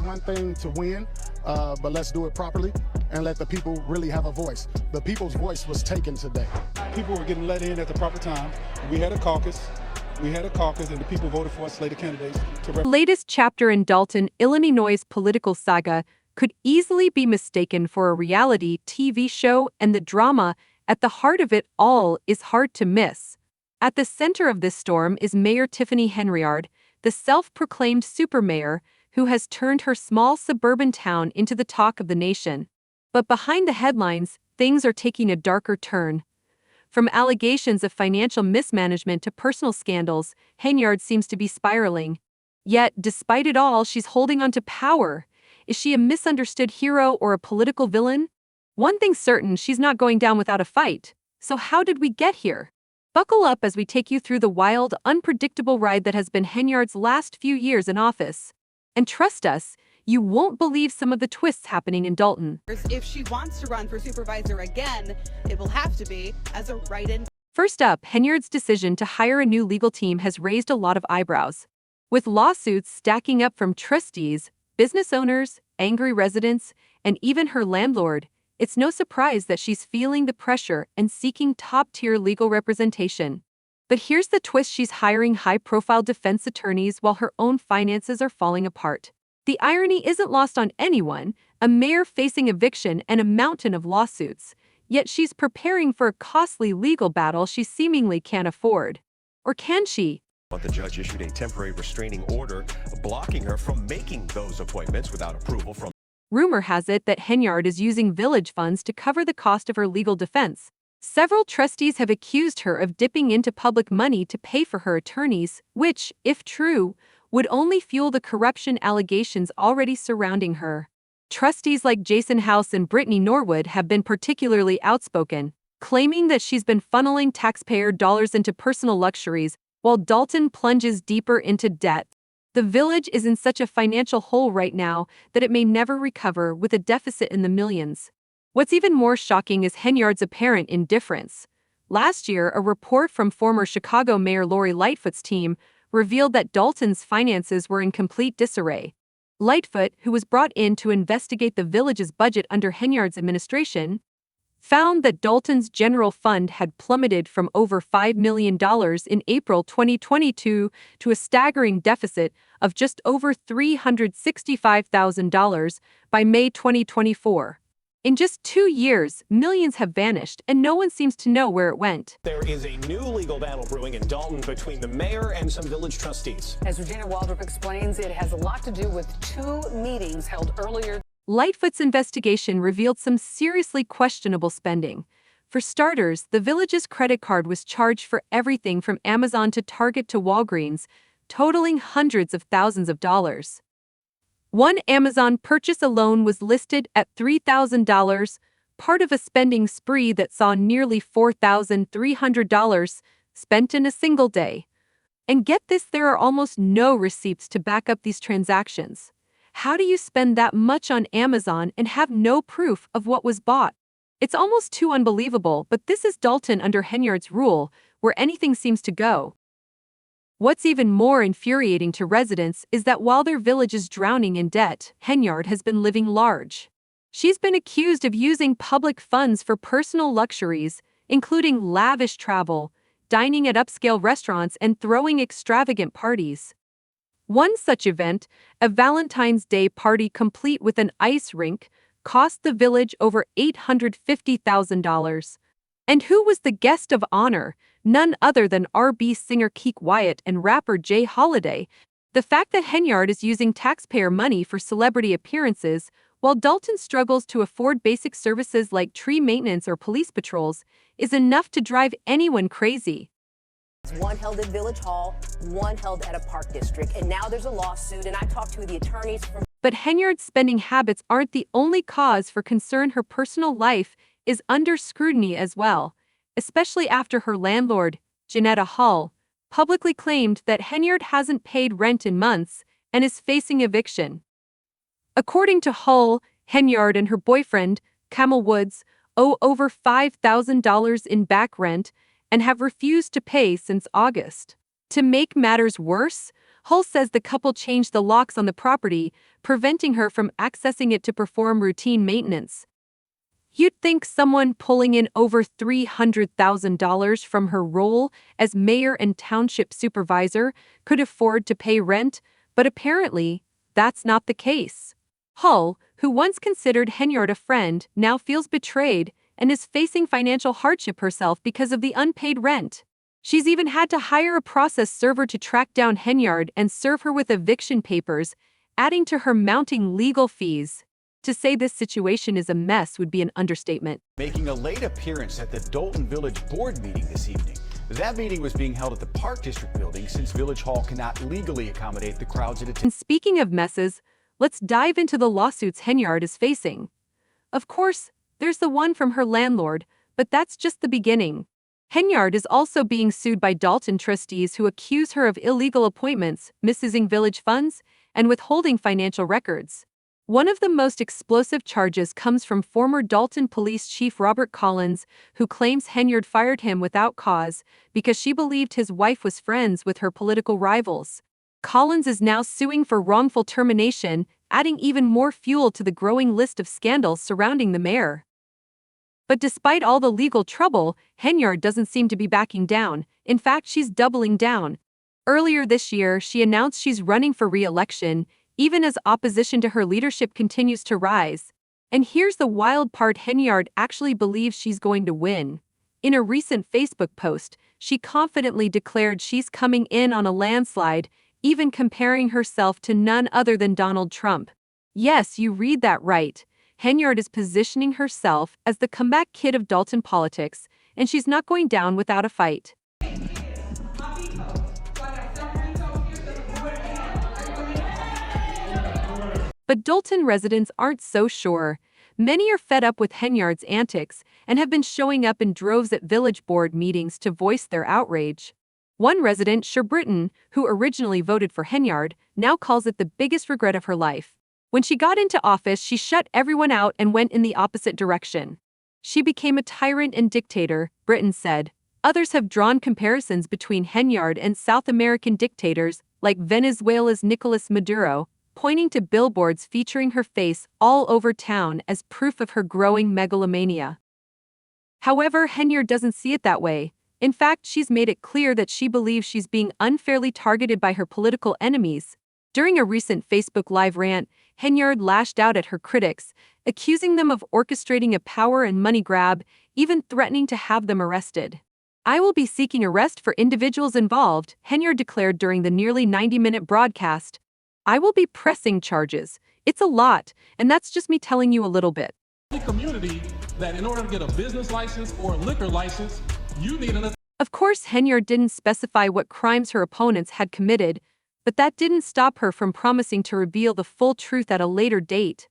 one thing to win, but let's do it properly and let the people really have a voice. The people's voice was taken today. People were getting let in at the proper time. We had a caucus. And the people voted for us, slated candidates. The latest chapter in Dolton, Illinois' political saga could easily be mistaken for a reality TV show, and the drama at the heart of it all is hard to miss. At the center of this storm is Mayor Tiffany Henyard, the self-proclaimed supermayor who has turned her small suburban town into the talk of the nation. But behind the headlines, things are taking a darker turn. From allegations of financial mismanagement to personal scandals, Henyard seems to be spiraling. Yet, despite it all, she's holding on to power. Is she a misunderstood hero or a political villain? One thing's certain, she's not going down without a fight. So how did we get here? Buckle up as we take you through the wild, unpredictable ride that has been Henyard's last few years in office. And trust us, you won't believe some of the twists happening in Dolton. If she wants to run for supervisor again, it will have to be as a write-in. First up, Henyard's decision to hire a new legal team has raised a lot of eyebrows. With lawsuits stacking up from trustees, business owners, angry residents, and even her landlord, it's no surprise that she's feeling the pressure and seeking top-tier legal representation. But here's the twist: she's hiring high-profile defense attorneys while her own finances are falling apart. The irony isn't lost on anyone, a mayor facing eviction and a mountain of lawsuits, yet she's preparing for a costly legal battle she seemingly can't afford. Or can she? But the judge issued a temporary restraining order blocking her from making those appointments without approval from. Rumor has it that Henyard is using village funds to cover the cost of her legal defense. Several trustees have accused her of dipping into public money to pay for her attorneys, which, if true, would only fuel the corruption allegations already surrounding her. Trustees like Jason House and Brittany Norwood have been particularly outspoken, claiming that she's been funneling taxpayer dollars into personal luxuries while Dolton plunges deeper into debt. The village is in such a financial hole right now that it may never recover, with a deficit in the millions. What's even more shocking is Henyard's apparent indifference. Last year, a report from former Chicago Mayor Lori Lightfoot's team revealed that Dolton's finances were in complete disarray. Lightfoot, who was brought in to investigate the village's budget under Henyard's administration, found that Dolton's general fund had plummeted from over $5 million in April 2022 to a staggering deficit of just over $365,000 by May 2024. In just 2 years, millions have vanished, and no one seems to know where it went. There is a new legal battle brewing in Dolton between the mayor and some village trustees. As Regina Waldrop explains, it has a lot to do with 2 meetings held earlier. Lightfoot's investigation revealed some seriously questionable spending. For starters, the village's credit card was charged for everything from Amazon to Target to Walgreens, totaling hundreds of thousands of dollars. One Amazon purchase alone was listed at $3,000, part of a spending spree that saw nearly $4,300 spent in a single day. And get this, there are almost no receipts to back up these transactions. How do you spend that much on Amazon and have no proof of what was bought? It's almost too unbelievable, but this is Dolton under Henyard's rule, where anything seems to go. What's even more infuriating to residents is that while their village is drowning in debt, Henyard has been living large. She's been accused of using public funds for personal luxuries, including lavish travel, dining at upscale restaurants, and throwing extravagant parties. One such event, a Valentine's Day party complete with an ice rink, cost the village over $850,000. And who was the guest of honor? None other than R&B singer Keek Wyatt and rapper Jay Holiday. The fact that Henyard is using taxpayer money for celebrity appearances, while Dolton struggles to afford basic services like tree maintenance or police patrols, is enough to drive anyone crazy. One held at Village Hall, one held at a park district, and now there's a lawsuit, and I talked to the attorneys from... But Henyard's spending habits aren't the only cause for concern. Her personal life is under scrutiny as well, especially after her landlord, Janetta Hull, publicly claimed that Henyard hasn't paid rent in months and is facing eviction. According to Hull, Henyard and her boyfriend, Camel Woods, owe over $5,000 in back rent and have refused to pay since August. To make matters worse, Hull says the couple changed the locks on the property, preventing her from accessing it to perform routine maintenance. You'd think someone pulling in over $300,000 from her role as mayor and township supervisor could afford to pay rent, but apparently, that's not the case. Hull, who once considered Henyard a friend, now feels betrayed and is facing financial hardship herself because of the unpaid rent. She's even had to hire a process server to track down Henyard and serve her with eviction papers, adding to her mounting legal fees. To say this situation is a mess would be an understatement. Making a late appearance at the Dolton Village Board meeting this evening. That meeting was being held at the Park District building since Village Hall cannot legally accommodate the crowds it attends. And speaking of messes, let's dive into the lawsuits Henyard is facing. Of course, there's the one from her landlord, but that's just the beginning. Henyard is also being sued by Dolton trustees who accuse her of illegal appointments, misusing village funds, and withholding financial records. One of the most explosive charges comes from former Dolton Police Chief Robert Collins, who claims Henyard fired him without cause because she believed his wife was friends with her political rivals. Collins is now suing for wrongful termination, adding even more fuel to the growing list of scandals surrounding the mayor. But despite all the legal trouble, Henyard doesn't seem to be backing down. In fact, she's doubling down. Earlier this year, she announced she's running for re-election, even as opposition to her leadership continues to rise. And here's the wild part: Henyard actually believes she's going to win. In a recent Facebook post, she confidently declared she's coming in on a landslide, even comparing herself to none other than Donald Trump. Yes, you read that right. Henyard is positioning herself as the comeback kid of Dolton politics, and she's not going down without a fight. But Dolton residents aren't so sure. Many are fed up with Henyard's antics and have been showing up in droves at village board meetings to voice their outrage. One resident, Britton, who originally voted for Henyard, now calls it the biggest regret of her life. When she got into office, she shut everyone out and went in the opposite direction. She became a tyrant and dictator, Britton said. Others have drawn comparisons between Henyard and South American dictators like Venezuela's Nicolas Maduro, pointing to billboards featuring her face all over town as proof of her growing megalomania. However, Henyard doesn't see it that way. In fact, she's made it clear that she believes she's being unfairly targeted by her political enemies. During a recent Facebook Live rant, Henyard lashed out at her critics, accusing them of orchestrating a power and money grab, even threatening to have them arrested. "I will be seeking arrest for individuals involved," Henyard declared during the nearly 90-minute broadcast. "I will be pressing charges. It's a lot, and that's just me telling you a little bit." The community that in order to get a business license or a liquor license, you need an... Of course, Henyard didn't specify what crimes her opponents had committed, but that didn't stop her from promising to reveal the full truth at a later date.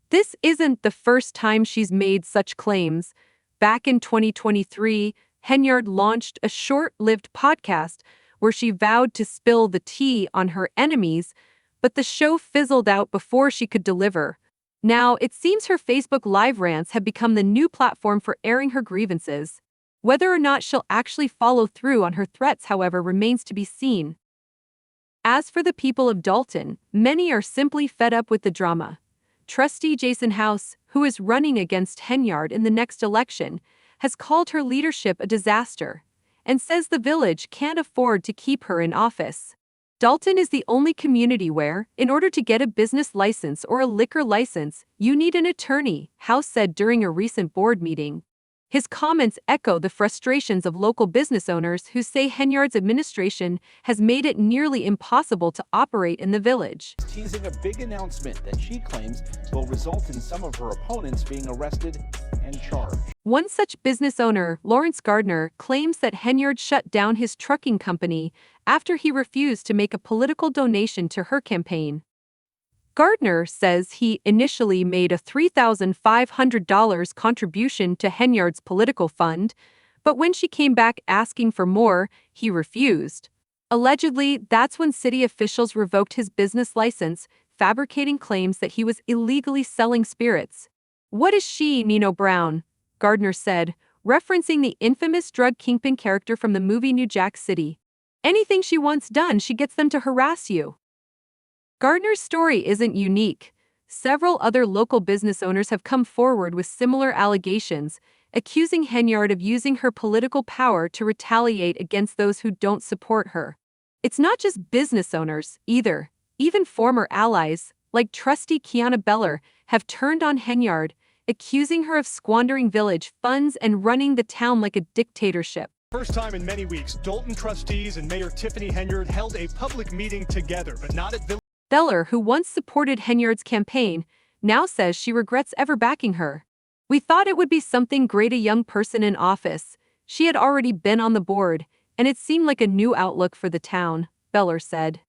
This isn't the first time she's made such claims. Back in 2023, Henyard launched a short-lived podcast where she vowed to spill the tea on her enemies, but the show fizzled out before she could deliver. Now, it seems her Facebook Live rants have become the new platform for airing her grievances. Whether or not she'll actually follow through on her threats, however, remains to be seen. As for the people of Dolton, many are simply fed up with the drama. Trustee Jason House, who is running against Henyard in the next election, has called her leadership a disaster and says the village can't afford to keep her in office. Dolton is the only community where, in order to get a business license or a liquor license, you need an attorney, House said during a recent board meeting. His comments echo the frustrations of local business owners who say Henyard's administration has made it nearly impossible to operate in the village. Teasing a big announcement that she claims will result in some of her opponents being arrested and charged. One such business owner, Lawrence Gardner, claims that Henyard shut down his trucking company after he refused to make a political donation to her campaign. Gardner says he initially made a $3,500 contribution to Henyard's political fund, but when she came back asking for more, he refused. Allegedly, that's when city officials revoked his business license, fabricating claims that he was illegally selling spirits. "What is she, Nino Brown?" Gardner said, referencing the infamous drug kingpin character from the movie New Jack City. Anything she wants done, she gets them to harass you. Gardner's story isn't unique. Several other local business owners have come forward with similar allegations, accusing Henyard of using her political power to retaliate against those who don't support her. It's not just business owners, either. Even former allies, like trustee Kiana Beller, have turned on Henyard, accusing her of squandering village funds and running the town like a dictatorship. First time in many weeks, Dolton trustees and Mayor Tiffany Henyard held a public meeting together, but not at village. Beller, who once supported Henyard's campaign, now says she regrets ever backing her. We thought it would be something great, a young person in office. She had already been on the board, and it seemed like a new outlook for the town, Beller said.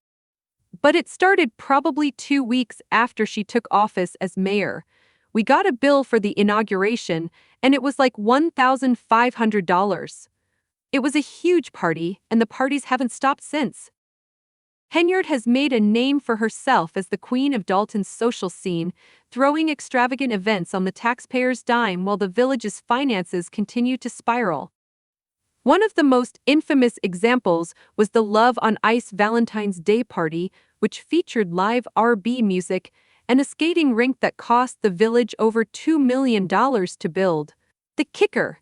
But it started probably 2 weeks after she took office as mayor. We got a bill for the inauguration, and it was like $1,500. It was a huge party, and the parties haven't stopped since. Henyard has made a name for herself as the queen of Dolton's social scene, throwing extravagant events on the taxpayers' dime while the village's finances continue to spiral. One of the most infamous examples was the Love on Ice Valentine's Day party, which featured live R&B music and a skating rink that cost the village over $2 million to build. The kicker: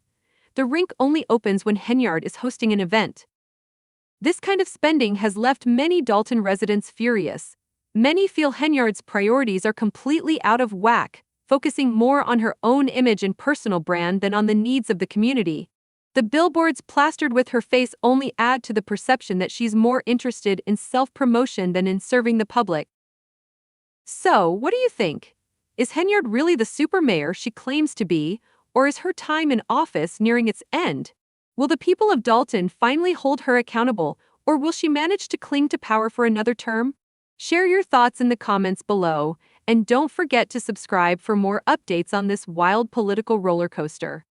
the rink only opens when Henyard is hosting an event. This kind of spending has left many Dolton residents furious. Many feel Henyard's priorities are completely out of whack, focusing more on her own image and personal brand than on the needs of the community. The billboards plastered with her face only add to the perception that she's more interested in self-promotion than in serving the public. So, what do you think? Is Henyard really the super mayor she claims to be, or is her time in office nearing its end? Will the people of Dolton finally hold her accountable, or will she manage to cling to power for another term? Share your thoughts in the comments below, and don't forget to subscribe for more updates on this wild political roller coaster.